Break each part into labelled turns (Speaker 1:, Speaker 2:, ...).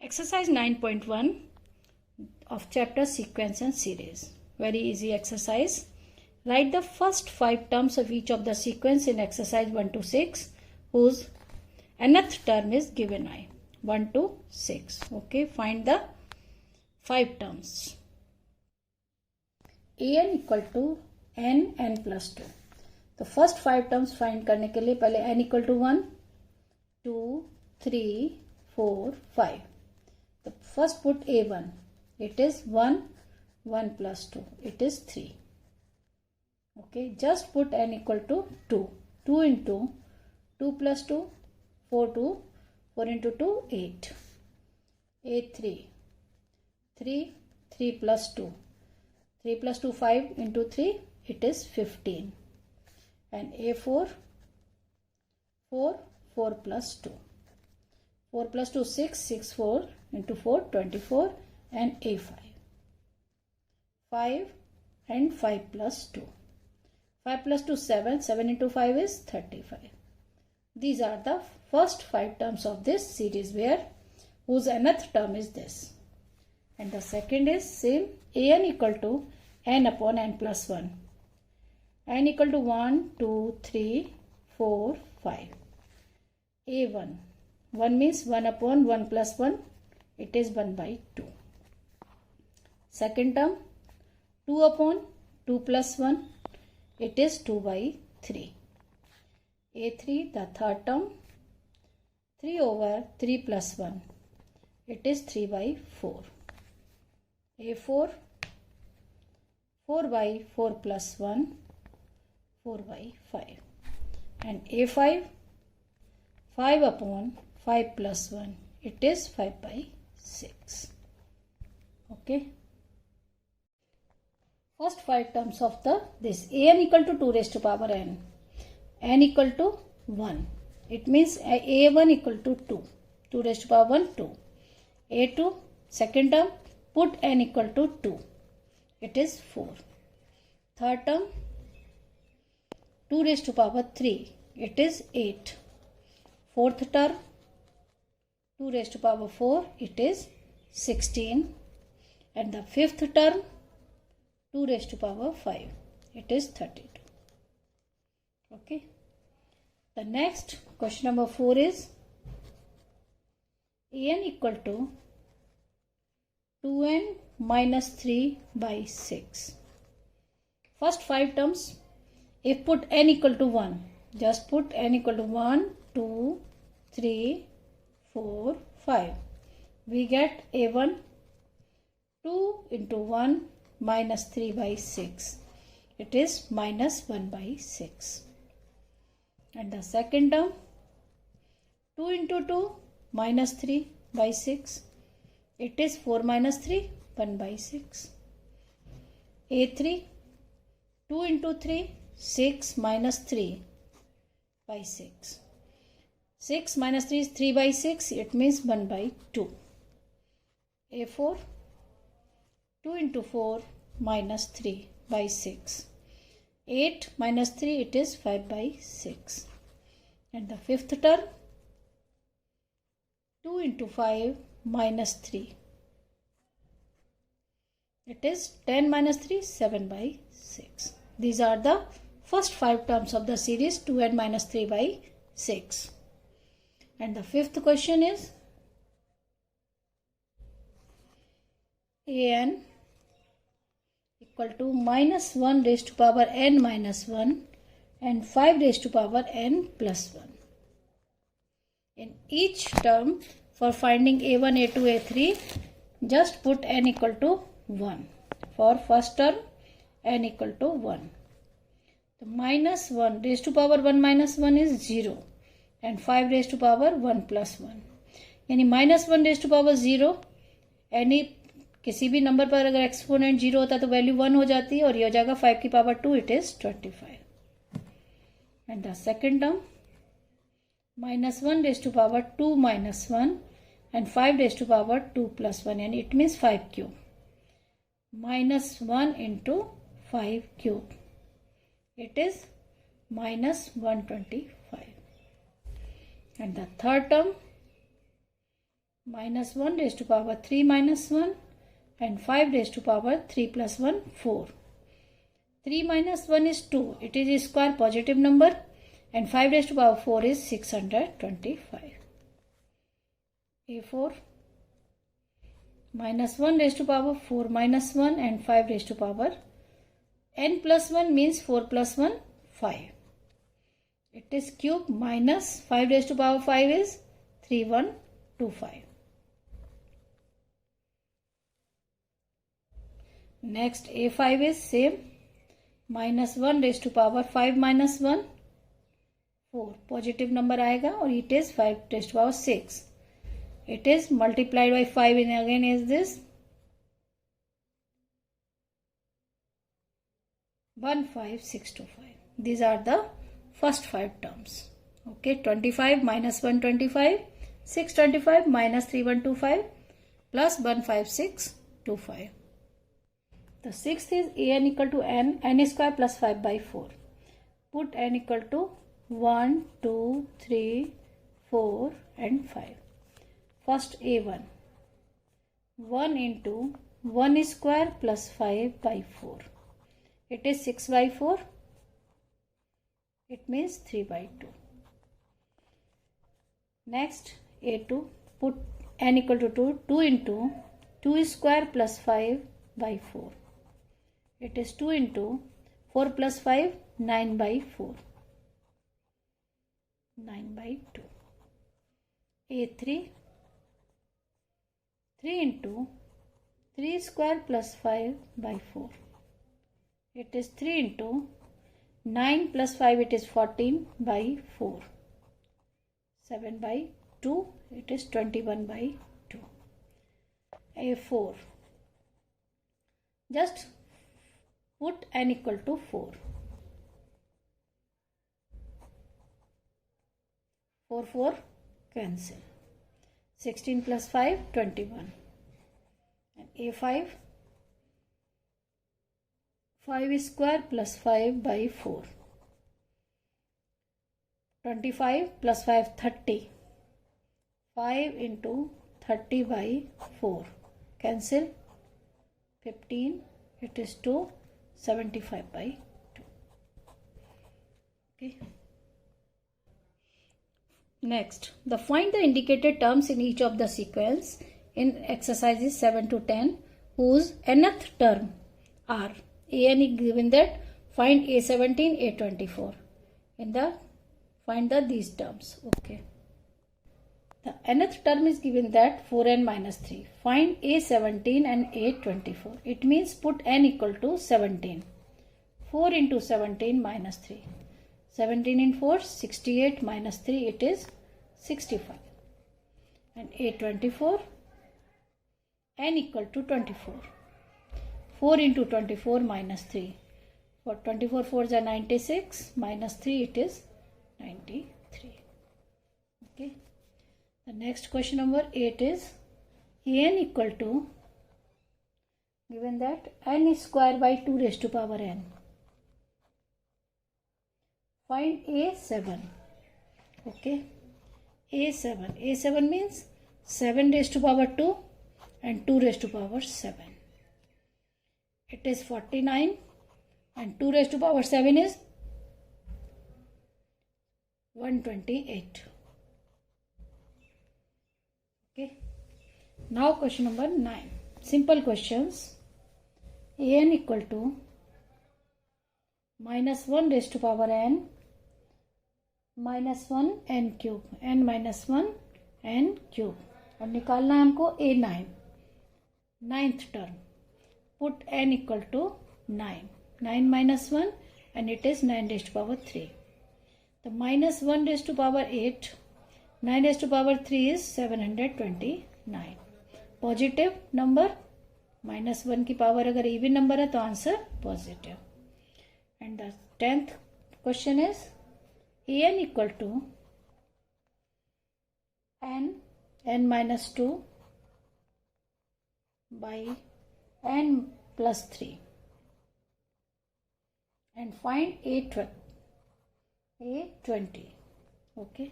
Speaker 1: Exercise 9.1 of chapter Sequence and Series. Very easy exercise. Write the first 5 terms of each of the sequence in exercise 1 to 6 whose nth term is given I. 1 to 6. Okay, find the 5 terms. an equal to n plus 2. तो first 5 terms find करने के लिए पहले n equal to 1, 2, 3, 4, 5. तो first put a1. It is 1, 1 plus 2. It is 3. Okay, just put n equal to 2. 2 into 2 plus 2, 4 2, 4 into 2, 8. a3. 3, 3 plus 2. 3 plus 2, 5 into 3, it is 15. And a4, 4, 4 plus 2. 4 plus 2, 6, 6, 4 into 4, 24. And a5. 5 and 5 plus 2. 5 plus 2, 7. 7 into 5 is 35. These are the first 5 terms of this series whose nth term is this. And the second is same, an equal to n upon n plus 1. n equal to 1, 2, 3, 4, 5. a1. 1 means 1 upon 1 plus 1. It is 1 by 2. Second term, 2 upon 2 plus 1. It is 2 by 3. a3, the third term, 3 over 3 plus 1. It is 3 by 4. a4, 4 by 4 plus 1. 4 by 5. And a5, 5 upon 5 plus 1. It is 5 by 6. Okay. First 5 terms of this. an equal to 2 raised to power n. n equal to 1. It means a1 equal to 2. 2 raised to power 1, 2. a2, second term, put n equal to 2. It is 4. Third term, 2 raised to power 3. It is 8. Fourth term, 2 raised to power 4. It is 16. And the fifth term, 2 raised to power 5. It is 32. Okay. The next question number 4 is an equal to 2n minus 3 by 6. First 5 terms. If put n equal to 1, just put n equal to 1, 2, 3, 4, 5. We get a1, 2 into 1 minus 3 by 6. It is minus 1 by 6. And the second term, 2 into 2 minus 3 by 6. It is 4 minus 3, 1 by 6. a3, 2 into 3, 6 minus 3 by 6. 6 minus 3 is 3 by 6. It means 1 by 2. a4, 2 into 4 minus 3 by 6. 8 minus 3, it is 5 by 6. And the fifth term, 2 into 5 minus 3. It is 10 minus 3, 7 by 6. These are the first 5 terms of the series 2n minus 3 by 6. And the fifth question is an equal to minus 1 raised to power n minus 1 and 5 raised to power n plus 1. In each term, for finding a1, a2, a3, just put n equal to 1. For first term, n equal to 1. The minus 1 raised to power 1 minus 1 is 0. And 5 raised to power 1 plus 1. यानी minus 1 raised to power 0. यानी किसी भी number पर अगर exponent 0 होता है तो value 1 हो जाती है और ये हो जाएगा 5 की power 2. It is 25. And the second term, minus 1 raised to power 2 minus 1 and 5 raised to power 2 plus 1. यानी it means 5 cube. Minus 1 into 5 cube. It is minus 125. And the third term, minus 1 raised to power 3 minus 1 and 5 raised to power 3 plus 1 4. 3 minus 1 is 2. It is a square positive number and 5 raised to power 4 is 625. A4 minus 1 raised to power 4 minus 1 and 5 raised to power n plus 1 means 4 plus 1 5. It is cube minus 5 raised to power 5 is 3125. Next A5 is same, minus 1 raised to power 5 minus 1 4 positive number आएगा और it is 5 raised to power 6. It is multiplied by 5 and again is this 15625. These are the first 5 terms. Okay, 25 minus 125, 625 minus 3125 plus 15625. The sixth is an equal to n square plus 5 by 4. Put n equal to 1, 2, 3, 4 and 5. First a1. 1 into 1 square plus 5 by 4. It is 6 by 4. It means 3 by 2. Next a2. Put n equal to 2. 2 into 2 square plus 5 by 4. It is 2 into 4 plus 5, 9 by 4. 9 by 2. A3. 3 into 3 square plus 5 by 4. It is 3 into 9 plus 5, it is 14 by 4. 7 by 2, it is 21 by 2. A4. Just put n equal to 4. 4, 4 cancel. 16 plus 5, 21. And A5. 5 square plus 5 by 4. 25 plus 5, 30. 5 into 30 by 4. Cancel. 15. It is 2. 75 by 2. Okay. Next, find the indicated terms in each of the sequence in exercises 7 to 10 whose nth term are an is given that find A17, A24. Find these terms. Okay. The nth term is given that 4n minus 3. Find A17 and A24. It means put n equal to 17. 4 into 17 minus 3. 17 in 4, 68 minus 3, it is 65. And A24, n equal to 24. 4 into 24 minus 3. For 24 4s are 96, minus 3, it is 93. Okay. The next question number 8 is an equal to, given that n square by 2 raised to power n. Find A7. Okay. A7. A7 means 7 raised to power 2 and 2 raised to power 7. It is 49 and 2 raised to power 7 is 128. Okay. Now question number 9. Simple questions. An equal to minus 1 raised to power n minus 1 n cube. n minus 1 n cube. और निकालना है हमको A9. Ninth term. Put n equal to 9. 9 minus 1 and it is 9 raised to power 3. The minus 1 raised to power 8. 9 raised to power 3 is 729. Positive number. Minus 1 की power अगर even number है तो answer positive. And the 10th question is an equal to n minus 2 by n plus 3 and find A20. Okay,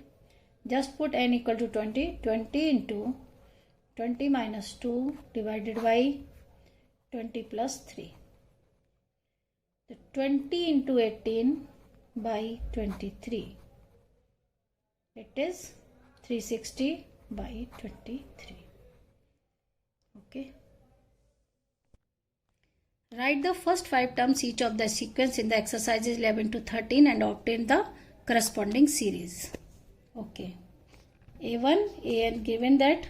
Speaker 1: just put n equal to 20. 20 into 20 minus 2 divided by 20 plus 3. So 20 into 18 by 23. It is 360 by 23. Okay. Write the first 5 terms each of the sequence in the exercises 11 to 13 and obtain the corresponding series. Okay. A1, An given that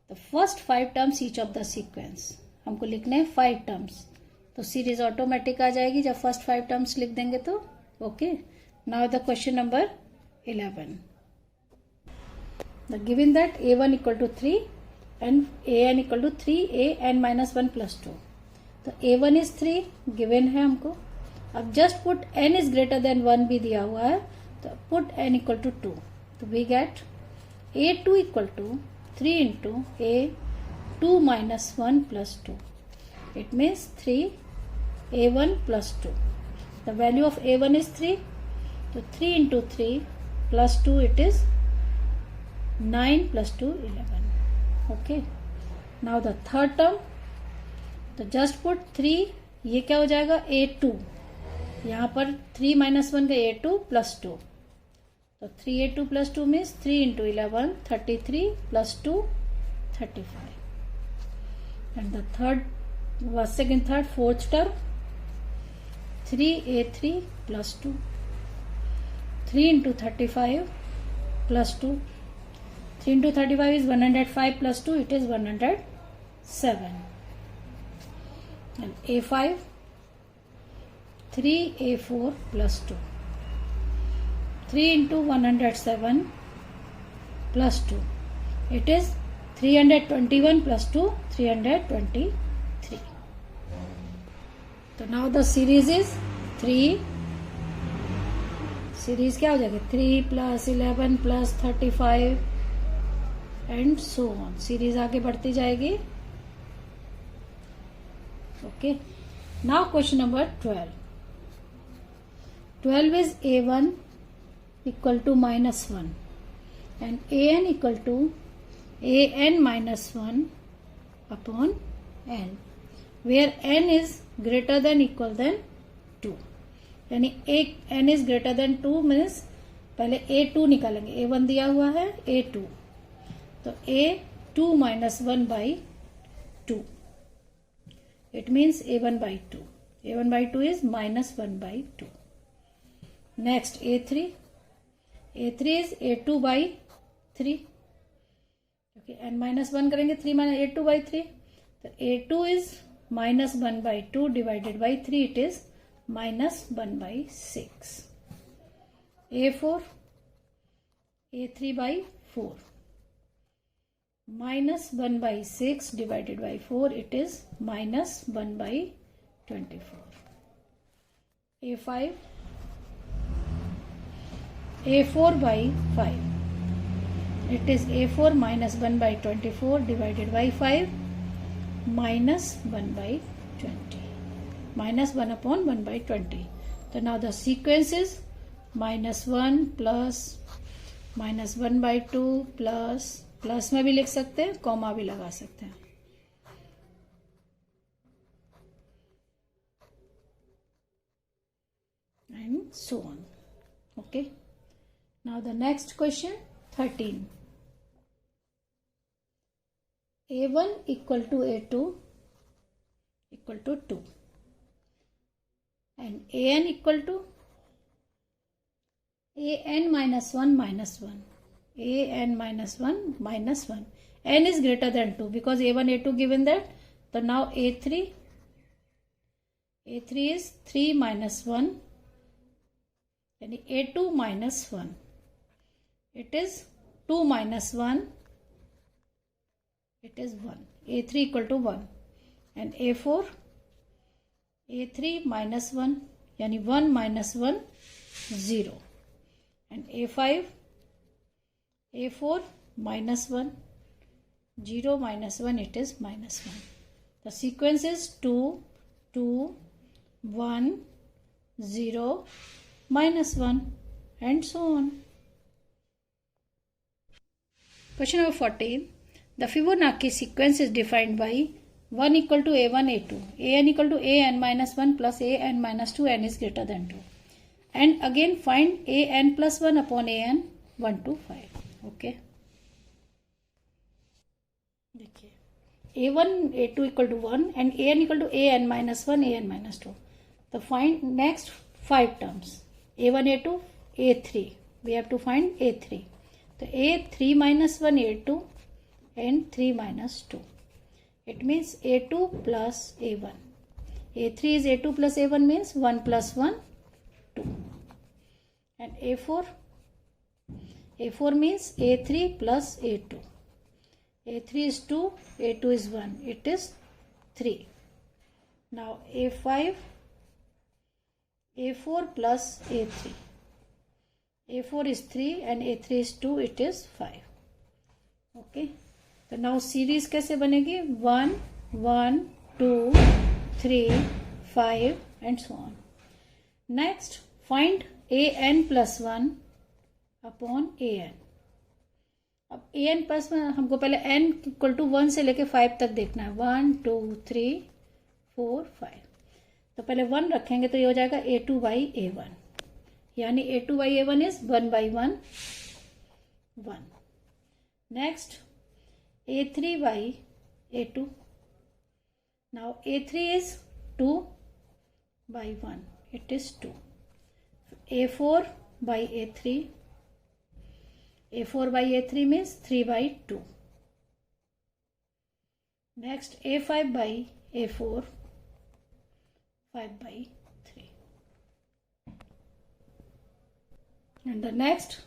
Speaker 1: the first 5 terms each of the sequence. हमको लिखने हैं 5 terms. तो series automatic आ जाएगी जब first 5 terms लिख देंगे तो. Okay. Now the question number 11. The given that A1 equal to 3 and An equal to 3 An minus 1 plus 2. तो A1 इज 3 गिवन है हमको. अब just put n is greater than 1 भी दिया हुआ है तो पुट n इक्वल टू 2. तो we get A2 equal to 3 into A2 minus 1 plus 2. It means 3 A1 plus 2. The value of A1 is 3. तो 3 into 3 plus 2 it is 9 plus 2 11. Okay. Now the third term. तो just put 3. ये क्या हो जाएगा A2. यहाँ पर 3 minus 1 का A2 plus 2. तो 3A2 plus 2 means 3 into 11 33 plus 2 35. And the third second third fourth term 3A3 plus 2. 3 into 35 plus 2. 3 into 35 is 105 plus 2 it is 107. And A5 3A4 plus 2. 3 into 107 plus 2. It is 321 plus 2 323. So now the series is 3. Series क्या हो जाएगा 3 plus 11 plus 35 and so on. Series आगे बढ़ती जाएगी. Okay. Now question number 12. 12 is A1 equal to minus 1 and An equal to An minus 1 upon n, where n is greater than equal than 2. यानी n is greater than 2 means पहले A2 निकालेंगे. A1 दिया हुआ है A2. तो A2 minus 1 by 2. It means A1 by 2. A1 by 2 is minus 1 by 2. Next A3. A3 is A2 by 3. Okay, and minus 1 करेंगे 3 minus A2 by 3. तो A2 is minus 1 by 2 divided by 3. It is minus 1 by 6. A4. A3 by 4. Minus 1 by 6 divided by 4 it is minus 1 by 24. A5. A4 by 5. It is A4 minus 1 by 24 divided by 5 minus 1 by 20. Minus 1 upon 1 by 20. So now the sequence is minus 1 plus minus 1 by 2 plus plus में भी लिख सकते हैं comma भी लगा सकते हैं. And so on. Okay. Now the next question 13. A1 equal to A2 equal to 2 and An equal to An minus 1 minus 1. An minus 1 minus 1. N is greater than 2 because A1 A2 given that. So now A3 is 3 minus 1 and A2 minus 1. It is 2 minus 1. It is 1. A3 equal to 1 and A4 A3 minus 1 यानी 1 minus 1 0 and A5 A4 minus 1 0 minus 1 it is minus 1. The sequence is 2 2 1 0 minus 1 and so on. Question number 14. The Fibonacci sequence is defined by 1 equal to a1 a2, an equal to an minus 1 plus an minus 2, n is greater than 2. And again find an plus 1 upon an 1 to 5. Okay. देखिए a1 a2 equal to 1 and an equal to an minus 1 an minus 2. So find next 5 terms. a1 a2 a3. We have to find a3. So a3 minus 1 a2 and 3 minus 2. It means a2 plus a1. a3 is a2 plus a1 means 1 plus 1 2. And a4 means a3 plus a2. a3 is 2, a2 is 1. It is 3. Now a4 plus a3. a4 is 3 and a3 is 2. It is 5. Okay. तो now series कैसे बनेगी 1 1 2 3 5 and so on. Next find an plus 1 upon an. अब an plus 1 हमको पहले n equal to 1 से लेके 5 तक देखना है. 1 2 3 4 5. तो पहले 1 रखेंगे तो ये हो जाएगा a2 बाई a1, यानी a2 by a1 is 1 by 1 1. Next a3 by a2. Now a3 is 2 by 1. It is 2. a4 by a3. a4 by a3 means 3 by 2. Next a5 by a4. 5 by 3. And the next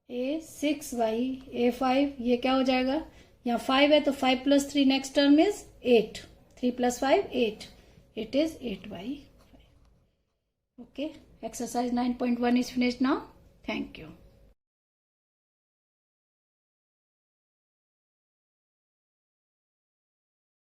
Speaker 1: a6 by a5. ये क्या हो जाएगा, यहाँ 5 है तो 5 plus 3 next term is 8. 3 plus 5 8. It is 8 by 5. Okay. Exercise 9.1 is finished now. Thank you.